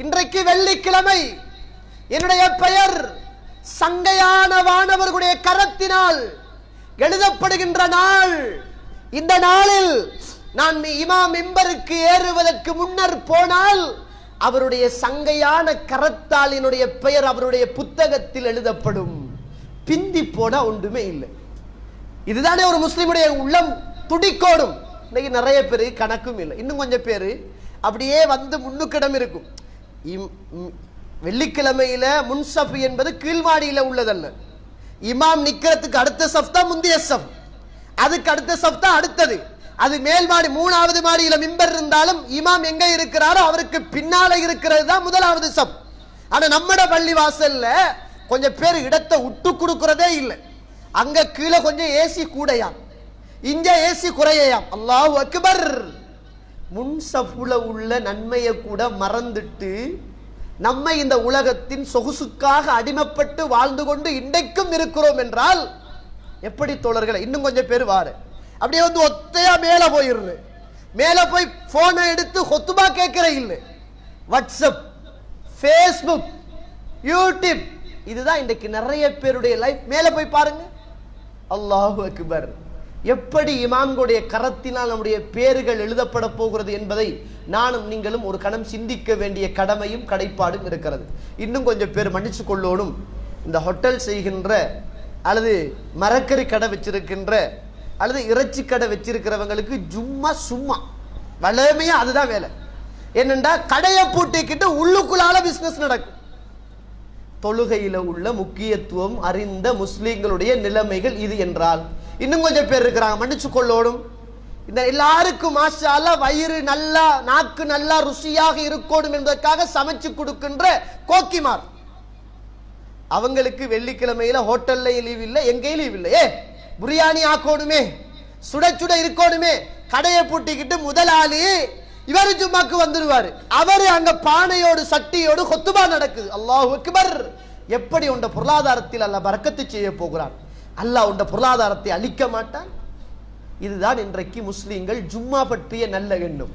இன்றைக்கு வெள்ளிக்கிழமை என்னுடைய பெயர் சங்கையான வானவர்களுடைய கரத்தினால் எழுதப்படுகின்ற நாள். இந்த நாளில் நான் இமாம் மிம்பருக்கு ஏறுவதற்கு முன்னர் போனால் அவருடைய சங்கையான கரத்தால் என்னுடைய பெயர் அவருடைய புத்தகத்தில் எழுதப்படும். பிந்தி போனா ஒன்றுமே இல்லை. இதுதானே ஒரு முஸ்லிமுடைய உள்ளம் துடிக்கோடும். இன்னைக்கு நிறைய பேர் கணக்கும் இல்லை. இன்னும் கொஞ்சம் பேர் அப்படியே வந்து முன்னுக்கிடம் இருக்கும். வெள்ளிக்கிழமையில முன்சப் என்பது கீழ்மாடியில உள்ளதல்ல. இமாம் நிக்கிறதுக்கு அடுத்த சஃப் தான் முந்தைய சஃப், அதுக்கு அடுத்த சஃப் தான் அடுத்தது. அது மேல் மாடி, மூணாவது மாடியில மிம்பர் இருந்தாலும் இமாம் எங்க இருக்கிறாரோ அவருக்கு பின்னால இருக்கிறது தான் முதலாவது சஃப். ஆனா நம்மட பள்ளி வாசல்ல கொஞ்சம் பேர் இடத்தை விட்டு கொடுக்கறதே இல்லை. அங்க கீழே கொஞ்சம் ஏசி கூடையாம், இங்க ஏசி குறையாம். அல்லாஹு அக்பர். முன்சஃப்ல உள்ள நன்மையை கூட மறந்துட்டு நம்ம இந்த உலகத்தின் சொகுசுக்காக அடிமைப்பட்டு வாழ்ந்து கொண்டு இன்றைக்கும் இருக்கிறோம் என்றால் எப்படி தோழர்களை? இன்னும் கொஞ்சம் பேர் வாரு அப்படியே வந்து ஒத்தையா மேல போயிரு, மேல போய் போனை எடுத்து ஹுத்பா கேட்கிற இல்லை. வாட்ஸ்அப், ஃபேஸ்புக், யூடியூப், இதுதான் இன்றைக்கு நிறைய பேருடைய லைஃப். மேல போய் பாருங்க. அல்லாஹு அக்பர். எப்படி இமாம்களுடைய கரத்தினால் நம்முடைய பேர்கள் எழுதப்பட போகிறது என்பதை நானும் நீங்களும் ஒரு கணம் சிந்திக்க வேண்டிய கடமையும் கடைப்பாடும் இருக்கிறது. இன்னும் கொஞ்சம் பேர் மன்னிச்சு கொள்ளோடும். இந்த ஹோட்டல் செய்கின்ற அல்லது மரக்கறி கடை வச்சிருக்கின்ற அல்லது இறைச்சி கடை வச்சிருக்கிறவங்களுக்கு சும்மா வளமையா அதுதான் வேலை. என்னண்டா கடையை பூட்டிக்கிட்டு உள்ளுக்குள்ளால பிசினஸ் நடக்கும். தொழுகையில உள்ள முக்கியத்துவம் அறிந்த முஸ்லிம்களுடைய நிலைமைகள் இது என்றால் இன்னும் கொஞ்சம் பேர் இருக்கிறாங்க. மன்னிச்சு கொள்ளோடும். இந்த எல்லாருக்கும் மாஷா அல்லாஹ் வயிறு நல்லா நாக்கு நல்லா ருசியாக இருக்கணும் என்பதற்காக சமைச்சு கொடுக்கின்ற கோக்கிமார், அவங்களுக்கு வெள்ளிக்கிழமையில ஹோட்டல்ல லீவ் இல்லை, எங்கேயும் லீவ் இல்லை. பிரியாணி ஆக்கணுமே, சுட சுட இருக்கணுமே. கடையை பூட்டிக்கிட்டு முதலாளி இவரு ஜும்மாக்கு வந்துடுவாரு. அவரு அங்க பானையோடு சட்டியோடு ஹுத்பா நடக்குது. அல்லாஹு அக்பர். எப்படி உண்ட பொருளாதாரத்தில் அல்லாஹ் பரக்கத்து செய்ய போகிறான். அல்லாஹ் உண்ட பொருளாதாரத்தை அழிக்க மாட்டான். இதுதான் இன்றைக்கு முஸ்லீம்கள் ஜும்மா பற்றிய நல்ல எண்ணம்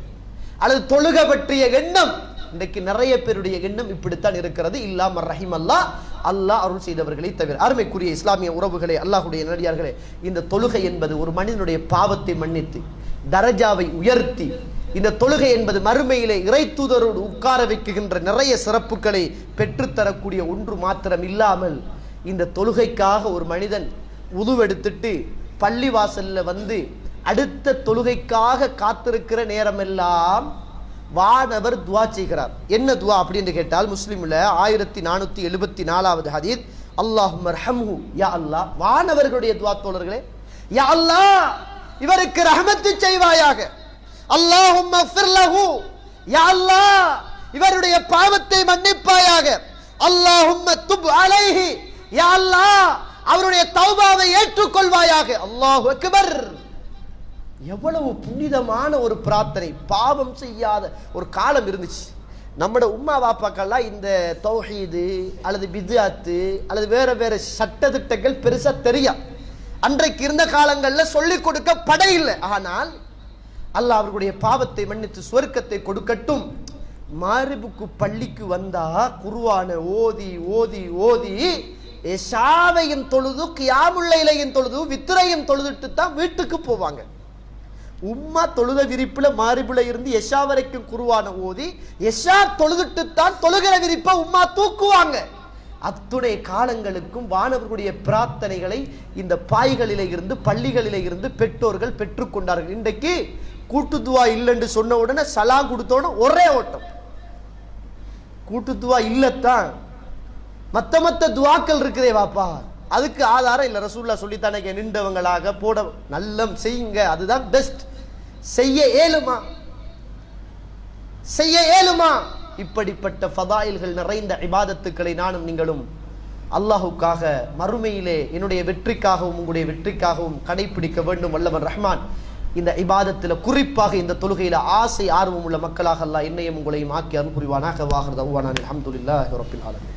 அல்லது தொழுக பற்றிய எண்ணம். இன்றைக்கு நிறைய பேருடைய எண்ணம் இப்படித்தான் இருக்கிறது. இல்லாம ரஹிம் அல்லாஹ், அல்லாஹ் அருள் செய்தவர்களை தவிர. அருமைக்குரிய இஸ்லாமிய உறவுகளே, அல்லாஹுடைய நல்லடியார்களே, இந்த தொழுகை என்பது ஒரு மனிதனுடைய பாவத்தை மன்னித்து தரஜாவை உயர்த்தி, இந்த தொழுகை என்பது மறுமையிலே இறை தூதரோடு உட்கார வைக்குகின்ற நிறைய சிறப்புகளை பெற்றுத்தரக்கூடிய ஒன்று மாத்திரம் இல்லாமல், இந்த தொழுகைக்காக ஒரு மனிதன் உதுவெடுத்துட்டு பள்ளி வாசல்ல வந்து அடுத்த தொழுகைக்காக காத்திருக்கிற நேரமெல்லாம் வானவர் துவா செய்கிறார். என்ன துவா அப்படின்னு கேட்டால் முஸ்லிம்ல 1474வது ஹதீஸ், அல்லாஹும்ம ரஹம்ஹு, யா அல்லாஹ். வானவர்களுடைய துவா தோழர்களே. யா அல்லாஹ் இவருக்கு ரஹமத்து செய்வாயாக. அல்லாஹும்ம ஃபிர் லஹு, யா அல்லாஹ் இவருடைய பாவத்தை மன்னிப்பாயாக. அல்லாஹும்ம துப் அலைஹி, யா அல்லாஹ் அவருடைய தௌபாவை ஏற்றுக்கொள்வாயாக. அல்லாஹு அக்பர். எவ்வளவு புனிதமான ஒரு பிரார்த்தனை. பாவம் செய்யாத ஒரு காலம் இருந்துச்சு. நம்மட உம்மா பாப்பாக்கெல்லாம் இந்த தௌஹீது அல்லது பித்அத்து அல்லது வேற வேற சட்ட திட்டங்கள் பெருசா தெரியும். அன்றைக்கு இருந்த காலங்களில் சொல்லிக் கொடுக்கப்பட இல்லை. ஆனால் அல்லாஹ் அவர்களுடைய பாவத்தை மன்னித்து சுவர்க்கத்தை கொடுக்கட்டும். மாரிபுக்கு பள்ளிக்கு வந்தா குர்ஆன ஓதி ஓதி ஓதி எஷாவையும் தொழுது கியாமுல் லைலையும் தொழுது வித்ரையும் தொழுதுட்டு தான் வீட்டுக்கு போவாங்க. உம்மா தொழுத விரிப்புல மாரிபுல இருந்து எஷா வரைக்கும் குர்ஆன ஓதி எஷா தொழுதுட்டு தான் தொழுகிற விரிப்ப உம்மா தூக்குவாங்க. அத்துணை காலங்களுக்கும் வானவர்களுடைய பிரார்த்தனைகளை இந்த பாய்களிலே இருந்து பள்ளிகளிலே இருந்து பெற்றோர்கள் பெற்றுக்கொண்டார்கள். இன்றைக்கு கூட்டுத்துவா இல்லைன்னு சொன்ன உடனே சலாம் கொடுத்தோட ஒரே ஓட்டம். கூட்டுத்துவா இல்லத்தான், மத்த துவாக்கள் இருக்குதே வாப்பா, அதுக்கு ஆதாரம் இல்ல. ரசூலுல்லாஹ் சொல்லித்தானே நின்றவங்களாக போட நல்ல செய்யுங்க, அதுதான் பெஸ்ட். செய்ய ஏழுமா, செய்ய ஏழுமா? இப்படிப்பட்ட ஃபதாயில்கள் நிறைந்த இபாதத்துக்களை நானும் நீங்களும் அல்லாஹுக்காக மறுமையிலே என்னுடைய வெற்றிக்காகவும் உங்களுடைய வெற்றிக்காகவும் கடைபிடிக்க வேண்டும். வல்லவன் ரஹ்மான் இந்த இபாதத்தில் குறிப்பாக இந்த தொழுகையில ஆசை ஆர்வம் உள்ள மக்களாக அல்லாஹ் என்னையும் உங்களையும் ஆக்கி அருள் புரிவானாக. வாஹிர் தஅவானா அல்ஹம்துலில்லாஹி ரப்பில் ஆலமீன்.